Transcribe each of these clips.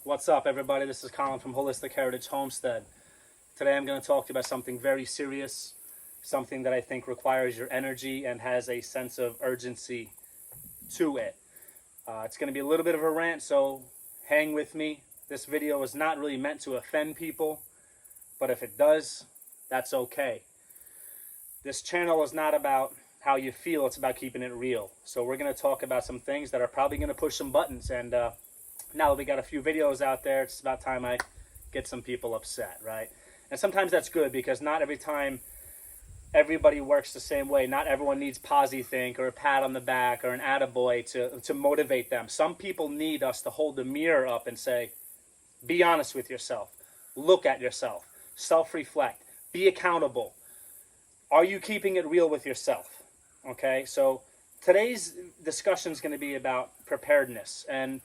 What's up, everybody? This is Colin from Holistic Heritage Homestead. Today I'm going to talk to you about something very serious, something that I think requires your energy and has a sense of urgency to it. It's going to be a little bit of a rant, so hang with me. This video is not really meant to offend people, but if it does, that's okay. This channel is not about how you feel, it's about keeping it real. So we're going to talk about some things that are probably going to push some buttons, and now that we got a few videos out there, it's about time I get some people upset, right? And sometimes that's good, because not every time everybody works the same way. Not everyone needs posy think or a pat on the back or an attaboy to motivate them. Some people need us to hold the mirror up and say, be honest with yourself. Look at yourself. Self-reflect. Be accountable. Are you keeping it real with yourself? Okay, so today's discussion is going to be about preparedness. And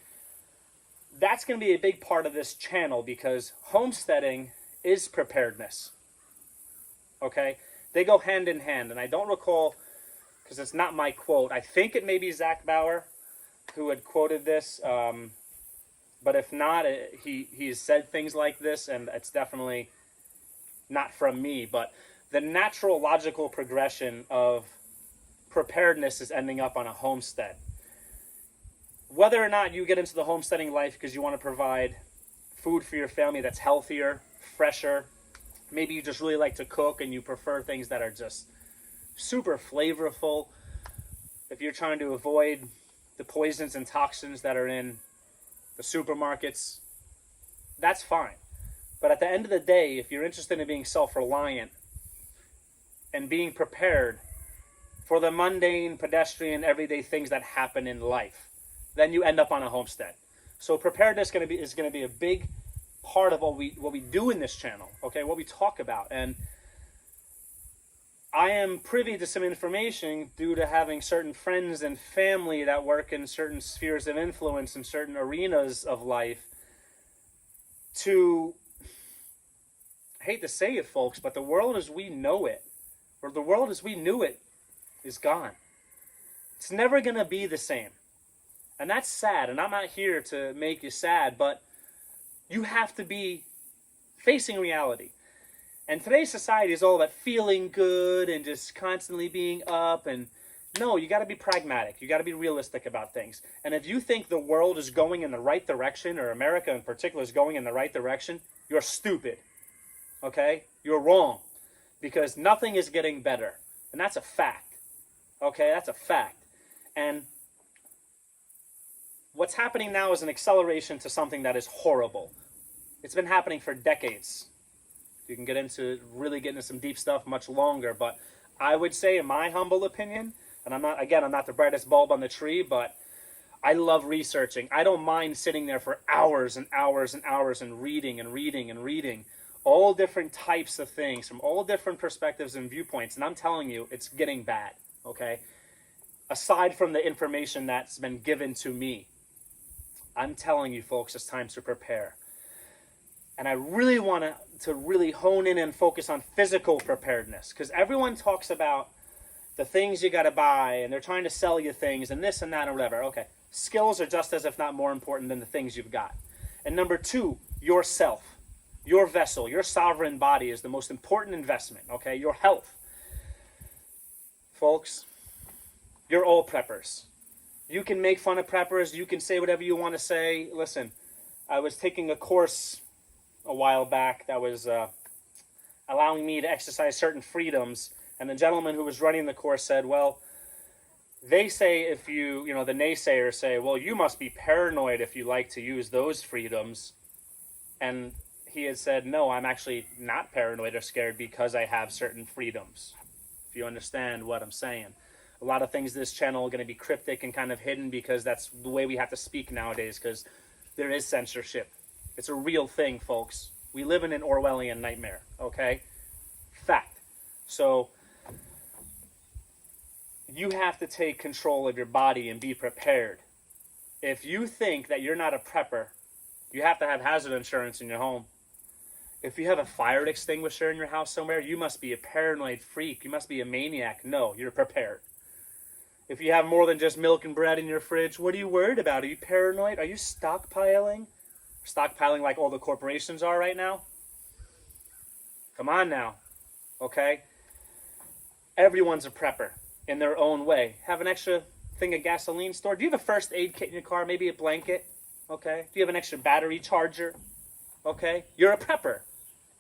that's going to be a big part of this channel, because homesteading is preparedness. Okay, they go hand in hand. And I don't recall, because it's not my quote, I think it may be Zach Bauer who had quoted this. But if not, he's said things like this, and it's definitely not from me. But the natural logical progression of preparedness is ending up on a homestead. Whether or not you get into the homesteading life because you want to provide food for your family that's healthier, fresher, maybe you just really like to cook and you prefer things that are just super flavorful. If you're trying to avoid the poisons and toxins that are in the supermarkets, that's fine. But at the end of the day, if you're interested in being self-reliant and being prepared for the mundane, pedestrian, everyday things that happen in life, then you end up on a homestead. So preparedness is going to be a big part of what we do in this channel, okay, what we talk about. And I am privy to some information due to having certain friends and family that work in certain spheres of influence in certain arenas of life. I hate to say it, folks, but the world as we know it, or the world as we knew it, is gone. It's never going to be the same. And that's sad, and I'm not here to make you sad, but you have to be facing reality. And today's society is all about feeling good and just constantly being up. And no, you got to be pragmatic. You got to be realistic about things. And if you think the world is going in the right direction, or America in particular is going in the right direction, you're stupid. Okay? You're wrong. Because nothing is getting better. And that's a fact. Okay? That's a fact. And what's happening now is an acceleration to something that is horrible. It's been happening for decades. You can get into some deep stuff much longer, but I would say, in my humble opinion, and I'm not the brightest bulb on the tree, but I love researching. I don't mind sitting there for hours and hours and hours and reading and reading and reading all different types of things from all different perspectives and viewpoints. And I'm telling you, it's getting bad, okay? Aside from the information that's been given to me, I'm telling you, folks, it's time to prepare. And I really want to really hone in and focus on physical preparedness, because everyone talks about the things you got to buy, and they're trying to sell you things and this and that and whatever. Okay, skills are just as, if not more important than the things you've got. And number two, yourself, your vessel, your sovereign body is the most important investment, okay? Your health. Folks, you're all preppers. You can make fun of preppers. You can say whatever you want to say. Listen, I was taking a course a while back that was allowing me to exercise certain freedoms, and the gentleman who was running the course said, well, they say if the naysayers say, well, you must be paranoid if you like to use those freedoms. And he had said, no, I'm actually not paranoid or scared because I have certain freedoms, if you understand what I'm saying. A lot of things this channel are going to be cryptic and kind of hidden, because that's the way we have to speak nowadays, because there is censorship. It's a real thing, folks. We live in an Orwellian nightmare, okay? Fact. So you have to take control of your body and be prepared. If you think that you're not a prepper, you have to have hazard insurance in your home. If you have a fire extinguisher in your house somewhere, you must be a paranoid freak. You must be a maniac. No, you're prepared. If you have more than just milk and bread in your fridge, what are you worried about? Are you paranoid? Are you stockpiling stockpiling like all the corporations are right now? Come on now, okay? Everyone's a prepper in their own way. Have an extra thing of gasoline stored? Do you have a first aid kit in your car? Maybe a blanket, okay? Do you have an extra battery charger? Okay? You're a prepper.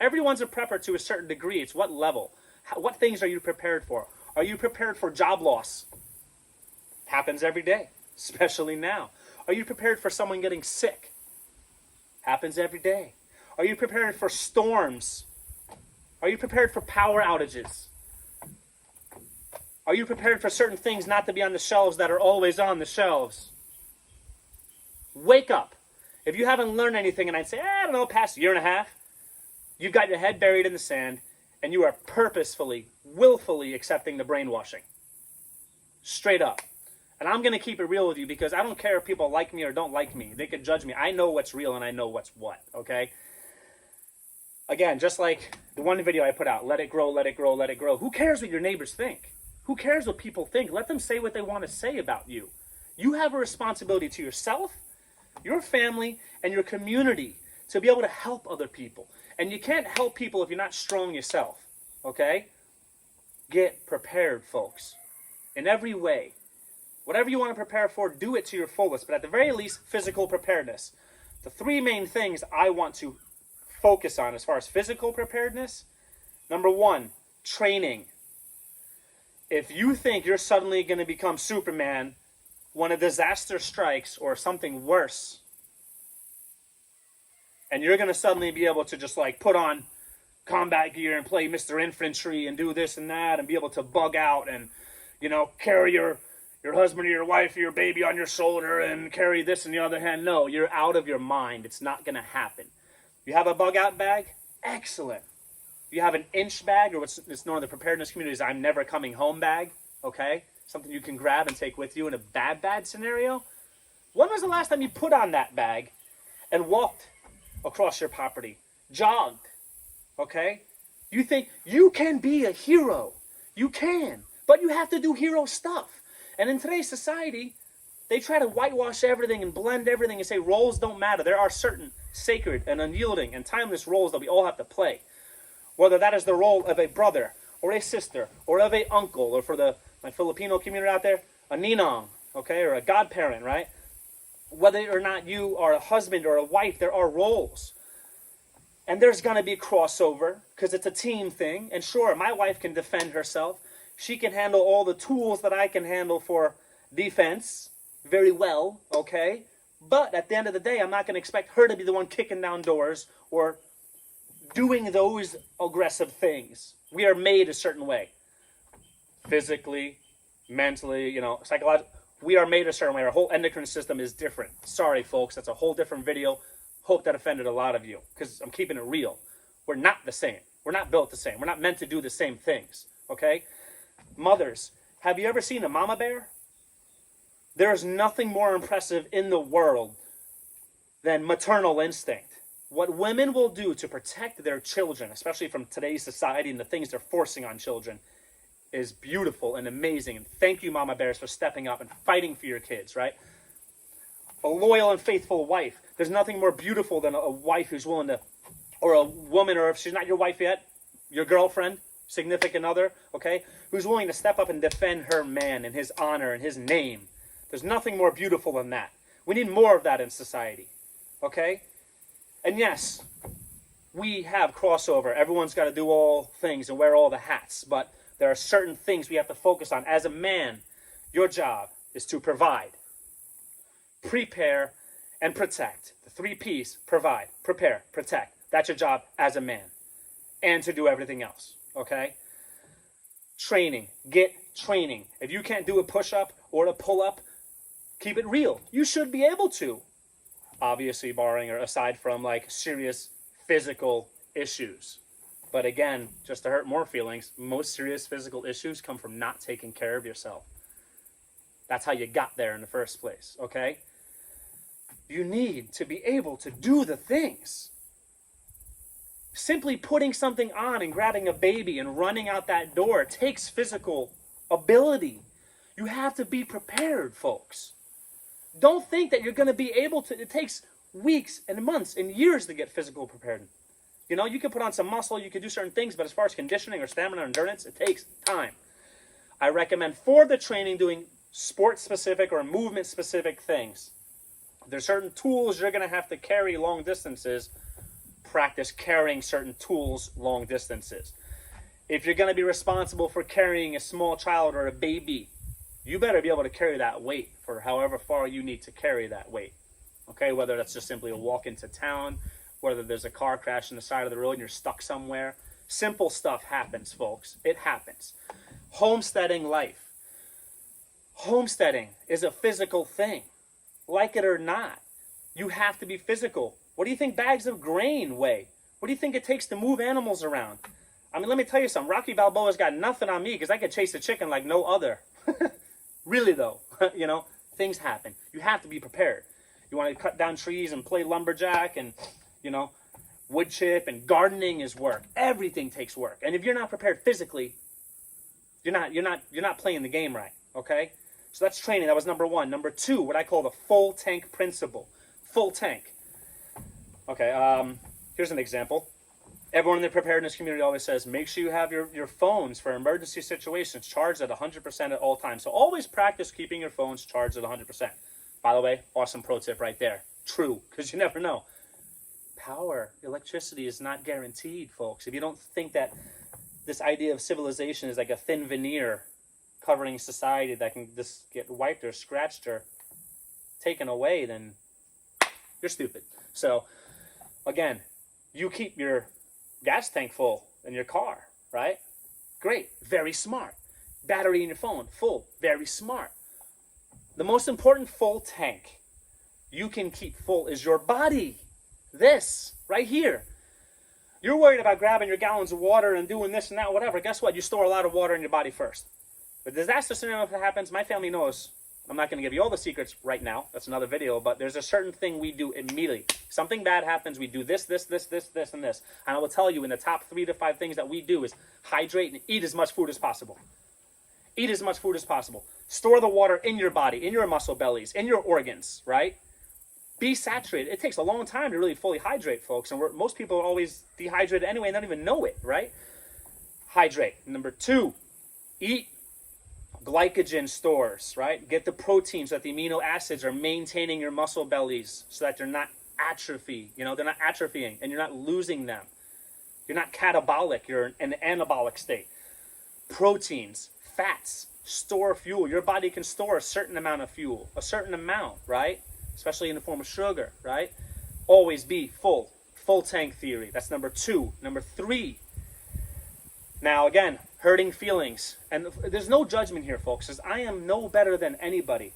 Everyone's a prepper to a certain degree. It's what level? What things are you prepared for? Are you prepared for job loss? Happens every day, especially now. Are you prepared for someone getting sick? Happens every day. Are you prepared for storms? Are you prepared for power outages? Are you prepared for certain things not to be on the shelves that are always on the shelves? Wake up. If you haven't learned anything, and I'd say, I don't know, past year and a half, you've got your head buried in the sand, and you are purposefully, willfully accepting the brainwashing. Straight up. And I'm going to keep it real with you because I don't care if people like me or don't like me. They could judge me. I know what's real and I know what's what, okay? Again, just like the one video I put out, let it grow, let it grow, let it grow. Who cares what your neighbors think? Who cares what people think? Let them say what they want to say about you. You have a responsibility to yourself, your family, and your community to be able to help other people. And you can't help people if you're not strong yourself, okay? Get prepared, folks, in every way. Whatever you want to prepare for, do it to your fullest. But at the very least, physical preparedness. The three main things I want to focus on as far as physical preparedness. Number one, training. If you think you're suddenly going to become Superman when a disaster strikes or something worse, and you're going to suddenly be able to just like put on combat gear and play Mr. Infantry and do this and that and be able to bug out and, you know, carry your husband or your wife or your baby on your shoulder and carry this in the other hand. No, you're out of your mind. It's not going to happen. You have a bug out bag? Excellent. You have an inch bag, or what's known in the preparedness community as I'm never coming home bag, okay? Something you can grab and take with you in a bad scenario. When was the last time you put on that bag and walked across your property, jogged, okay? You think you can be a hero. You can, but you have to do hero stuff. And in today's society, they try to whitewash everything and blend everything and say roles don't matter. There are certain sacred and unyielding and timeless roles that we all have to play. Whether that is the role of a brother or a sister or of a uncle, or for my Filipino community out there, a ninong, okay, or a godparent, right? Whether or not you are a husband or a wife, there are roles. And there's going to be crossover because it's a team thing. And sure, my wife can defend herself. She can handle all the tools that I can handle for defense very well, okay? But at the end of the day, I'm not going to expect her to be the one kicking down doors or doing those aggressive things. We are made a certain way. Physically, mentally, you know, psychologically. We are made a certain way. Our whole endocrine system is different. Sorry, folks. That's a whole different video. Hope that offended a lot of you because I'm keeping it real. We're not the same. We're not built the same. We're not meant to do the same things, okay? Mothers, have you ever seen a mama bear? There is nothing more impressive in the world than maternal instinct. What women will do to protect their children, especially from today's society and the things they're forcing on children, is beautiful and amazing. And thank you, mama bears, for stepping up and fighting for your kids, right? A loyal and faithful wife. There's nothing more beautiful than a wife who's willing to, or a woman, or if she's not your wife yet, your girlfriend, significant other, okay, who's willing to step up and defend her man and his honor and his name. There's nothing more beautiful than that. We need more of that in society, okay? And yes, we have crossover. Everyone's got to do all things and wear all the hats, but there are certain things we have to focus on. As a man, your job is to provide, prepare, and protect. The 3 P's: provide, prepare, protect. That's your job as a man. And to do everything else, okay? Training. Get training. If you can't do a push-up or a pull-up, keep it real. You should be able to. Obviously, barring or aside from like serious physical issues. But again, just to hurt more feelings, most serious physical issues come from not taking care of yourself. That's how you got there in the first place, okay? You need to be able to do the things. Simply putting something on and grabbing a baby and running out that door takes physical ability. You have to be prepared, folks. Don't think that you're going to be able to. It takes weeks and months and years to get physical prepared. You know, you can put on some muscle, you can do certain things, but as far as conditioning or stamina or endurance, it takes time. I recommend for the training doing sport-specific or movement-specific things. There's certain tools you're going to have to carry long distances. Practice carrying certain tools long distances. If you're going to be responsible for carrying a small child or a baby, you better be able to carry that weight for however far you need to carry that weight. Okay, whether that's just simply a walk into town, whether there's a car crash on the side of the road and you're stuck somewhere. Simple stuff happens, folks. It happens. Homesteading life. Homesteading is a physical thing. Like it or not, you have to be physical. What do you think bags of grain weigh? What do you think it takes to move animals around? I mean, let me tell you something. Rocky Balboa's got nothing on me because I could chase a chicken like no other. Really, though, you know, things happen. You have to be prepared. You want to cut down trees and play lumberjack and, you know, wood chip, and gardening is work. Everything takes work. And if you're not prepared physically, you're not playing the game right, okay? So that's training. That was number one. Number two, what I call the full tank principle. Full tank. Okay, here's an example. Everyone in the preparedness community always says, make sure you have your phones for emergency situations charged at 100% at all times. So always practice keeping your phones charged at 100%. By the way, awesome pro tip right there. True, because you never know. Power, electricity is not guaranteed, folks. If you don't think that this idea of civilization is like a thin veneer covering society that can just get wiped or scratched or taken away, then you're stupid. So, again, you keep your gas tank full in your car, right? Great, very smart. Battery in your phone, full, very smart. The most important full tank you can keep full is your body. This, right here. You're worried about grabbing your gallons of water and doing this and that, whatever. Guess what? You store a lot of water in your body first. The disaster scenario, if it happens, my family knows. I'm not going to give you all the secrets right now. That's another video. But there's a certain thing we do immediately. Something bad happens, we do this, and this. And I will tell you, in the top 3 to 5 things that we do is hydrate and eat as much food as possible. Eat as much food as possible. Store the water in your body, in your muscle bellies, in your organs, right? Be saturated. It takes a long time to really fully hydrate, folks. And most people are always dehydrated anyway and don't even know it, right? Hydrate. Number 2, eat glycogen stores, right? Get the protein so that the amino acids are maintaining your muscle bellies so that they're not atrophy. You know, they're not atrophying and you're not losing them. You're not catabolic. You're in an anabolic state. Proteins, fats, store fuel. Your body can store a certain amount of fuel, a certain amount, right? Especially in the form of sugar, right? Always be full. Full tank theory. That's number 2. Number 3. Now, again, hurting feelings. And there's no judgment here, folks, because I am no better than anybody.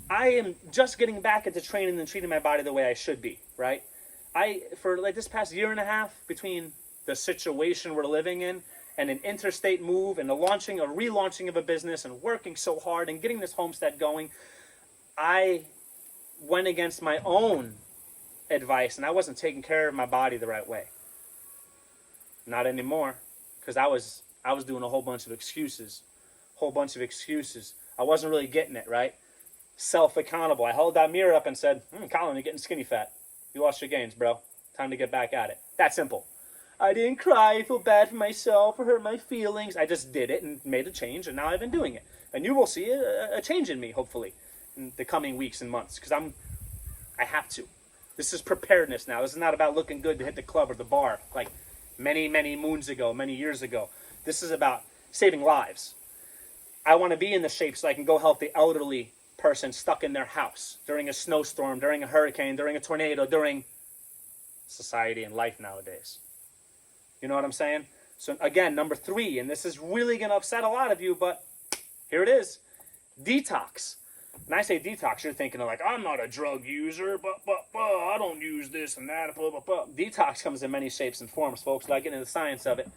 I am just getting back into training and treating my body the way I should be, right? For like this past year and a half, between the situation we're living in and an interstate move and the relaunching of a business and working so hard and getting this homestead going, I went against my own advice and I wasn't taking care of my body the right way. Not anymore, because I was doing a whole bunch of excuses. I wasn't really getting it, right? Self-accountable. I held that mirror up and said, Colin, you're getting skinny fat. You lost your gains, bro. Time to get back at it. That simple. I didn't cry, feel bad for myself, or hurt my feelings. I just did it and made a change, and now I've been doing it. And you will see a change in me, hopefully, in the coming weeks and months, because I have to. This is preparedness now. This is not about looking good to hit the club or the bar like many, many moons ago, many years ago. This is about saving lives. I want to be in the shape so I can go help the elderly person stuck in their house during a snowstorm, during a hurricane, during a tornado, during society and life nowadays. You know what I'm saying? So again, number 3, and this is really going to upset a lot of you, but here it is. Detox. When I say detox, you're thinking of like, I'm not a drug user, but I don't use this and that, blah, blah, blah. Detox comes in many shapes and forms, folks. Without getting into the science of it,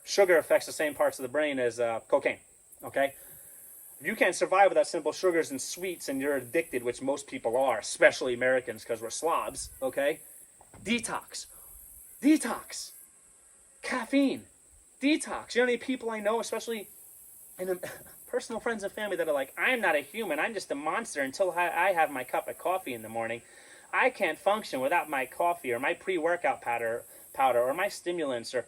sugar affects the same parts of the brain as cocaine, okay? If you can't survive without simple sugars and sweets and you're addicted, which most people are, especially Americans because we're slobs, okay? Detox. Detox. Caffeine. Detox. You know how many people I know, especially in personal friends and family, that are like, I'm not a human. I'm just a monster until I have my cup of coffee in the morning. I can't function without my coffee or my pre-workout powder or my stimulants. Or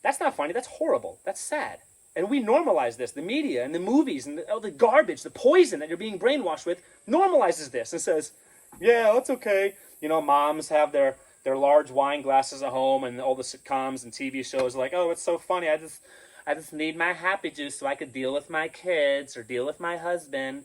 that's not funny. That's horrible. That's sad. And we normalize this. The media and the movies and the garbage, the poison that you're being brainwashed with normalizes this and says, yeah, that's okay. You know, moms have their large wine glasses at home, and all the sitcoms and TV shows are like, oh, it's so funny. I just need my happy juice so I could deal with my kids or deal with my husband.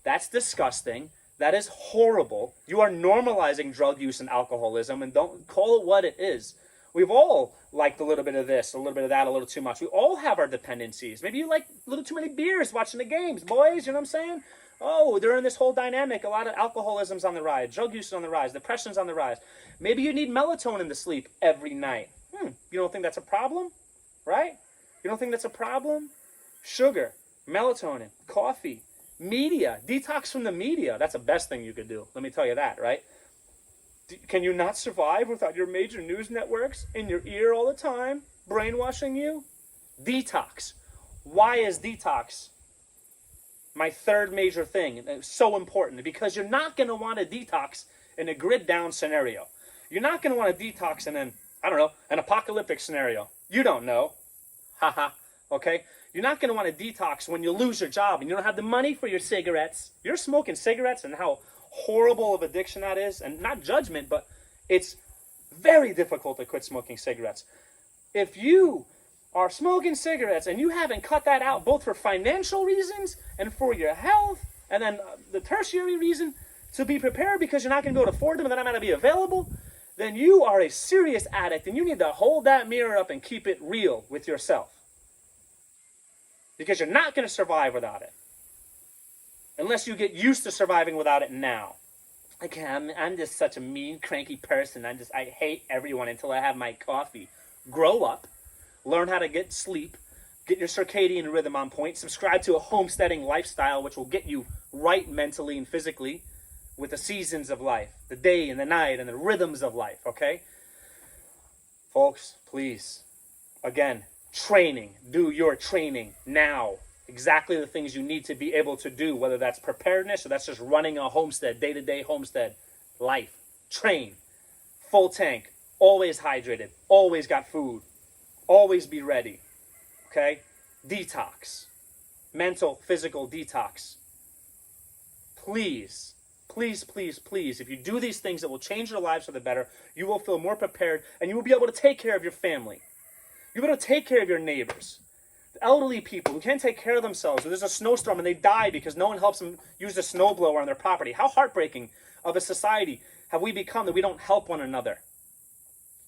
That's disgusting. That is horrible. You are normalizing drug use and alcoholism, and don't call it what it is. We've all liked a little bit of this, a little bit of that, a little too much. We all have our dependencies. Maybe you like a little too many beers watching the games, boys. You know what I'm saying? Oh, during this whole dynamic, a lot of alcoholism's on the rise, drug use is on the rise, depression's on the rise. Maybe you need melatonin to sleep every night. You don't think that's a problem? Right? You don't think that's a problem? Sugar, melatonin, coffee, media, detox from the media. That's the best thing you could do. Let me tell you that, right? Can you not survive without your major news networks in your ear all the time, brainwashing you? Detox. Why is detox my third major thing? It's so important because you're not going to want to detox in a grid down scenario. You're not going to want to detox in an apocalyptic scenario. You don't know. Haha. Okay? You're not going to want to detox when you lose your job and you don't have the money for your cigarettes. You're smoking cigarettes and how horrible of addiction that is. And not judgment, but it's very difficult to quit smoking cigarettes. If you are smoking cigarettes and you haven't cut that out both for financial reasons and for your health, and then the tertiary reason to be prepared because you're not going to be able to afford them and they're not going to be available, then you are a serious addict and you need to hold that mirror up and keep it real with yourself. Because you're not going to survive without it. Unless you get used to surviving without it now. I'm just such a mean, cranky person. I hate everyone until I have my coffee. Grow up. Learn how to get sleep. Get your circadian rhythm on point. Subscribe to a homesteading lifestyle, which will get you right mentally and physically with the seasons of life. The day and the night and the rhythms of life, okay? Folks, please. Again, training. Do your training now. Exactly the things you need to be able to do, whether that's preparedness or that's just running a homestead, day-to-day homestead life. Train. Full tank. Always hydrated. Always got food. Always be ready. Okay? Detox. Mental, physical detox. Please, please, please, please, if you do these things that will change your lives for the better, you will feel more prepared and you will be able to take care of your family. You'll be able to take care of your neighbors. The elderly people who can't take care of themselves, there's a snowstorm and they die because no one helps them use a snowblower on their property. How heartbreaking of a society have we become that we don't help one another?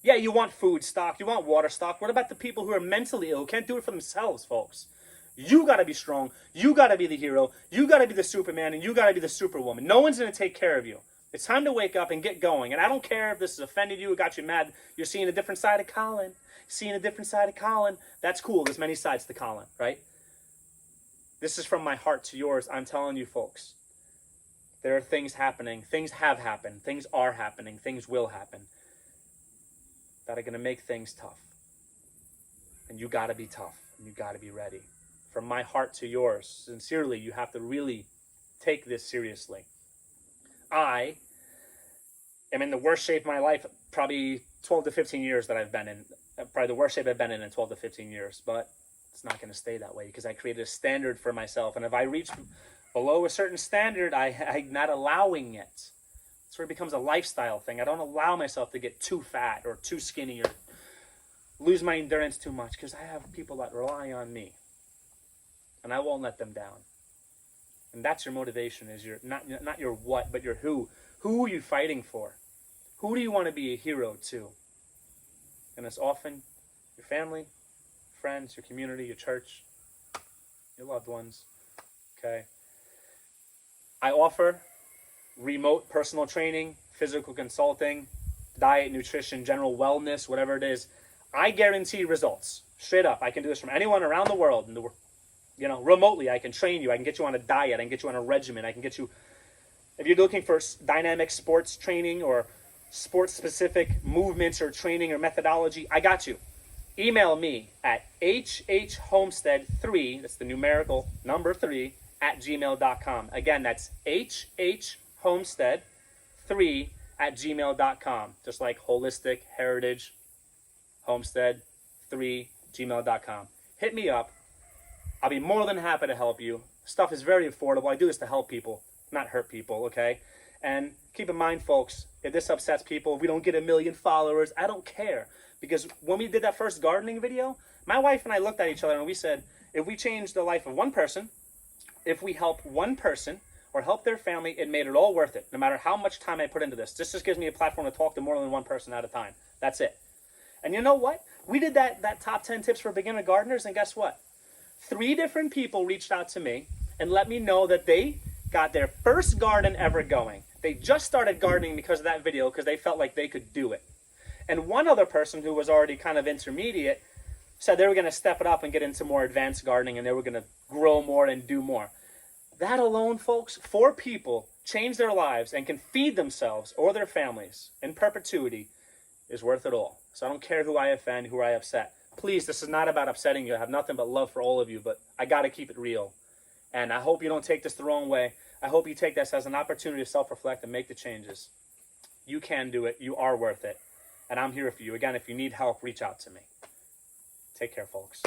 Yeah, you want food stock, you want water stock. What about the people who are mentally ill, who can't do it for themselves, folks? You got to be strong. You got to be the hero. You got to be the Superman, and you got to be the Superwoman. No one's going to take care of you. It's time to wake up and get going. And I don't care if this has offended you or got you mad. You're seeing a different side of Colin. Seeing a different side of Colin. That's cool. There's many sides to Colin, right? This is from my heart to yours. I'm telling you, folks. There are things happening. Things have happened. Things are happening. Things will happen that are going to make things tough. And you got to be tough. And you got to be ready. From my heart to yours, sincerely, you have to really take this seriously. I am in the worst shape of my life, probably 12 to 15 years that I've been in. Probably the worst shape I've been in 12 to 15 years. But it's not going to stay that way because I created a standard for myself. And if I reach below a certain standard, I'm not allowing it. That's where it becomes a lifestyle thing. I don't allow myself to get too fat or too skinny or lose my endurance too much because I have people that rely on me. And I won't let them down. And that's your motivation, is your not your what, but your who. Who are you fighting for? Who do you want to be a hero to? And it's often your family, friends, your community, your church, your loved ones. Okay? I offer remote personal training, physical consulting, diet, nutrition, general wellness, whatever it is. I guarantee results. Straight up. I can do this from anyone around the world. Remotely, I can train you. I can get you on a diet. I can get you on a regimen. I can get you, if you're looking for dynamic sports training or sports-specific movements or training or methodology, I got you. Email me at hhhomestead3, that's the numerical number 3, @gmail.com. Again, that's hhhomestead3 3@gmail.com. Just like Holistic Heritage Homestead 3@gmail.com. Hit me up. I'll be more than happy to help you. Stuff is very affordable. I do this to help people, not hurt people, okay? And keep in mind, folks, if this upsets people, if we don't get 1 million followers, I don't care. Because when we did that first gardening video, my wife and I looked at each other and we said, if we change the life of one person, if we help one person or help their family, it made it all worth it, no matter how much time I put into this. This just gives me a platform to talk to more than one person at a time. That's it. And you know what? We did that top 10 tips for beginner gardeners, and guess what? 3 different people reached out to me and let me know that they got their first garden ever going. They just started gardening because of that video, because they felt like they could do it. And one other person who was already kind of intermediate said they were going to step it up and get into more advanced gardening, and they were going to grow more and do more. That alone, folks, 4 people change their lives and can feed themselves or their families in perpetuity is worth it all. So I don't care who I offend, who I upset. Please, this is not about upsetting you. I have nothing but love for all of you, but I got to keep it real. And I hope you don't take this the wrong way. I hope you take this as an opportunity to self-reflect and make the changes. You can do it. You are worth it. And I'm here for you. Again, if you need help, reach out to me. Take care, folks.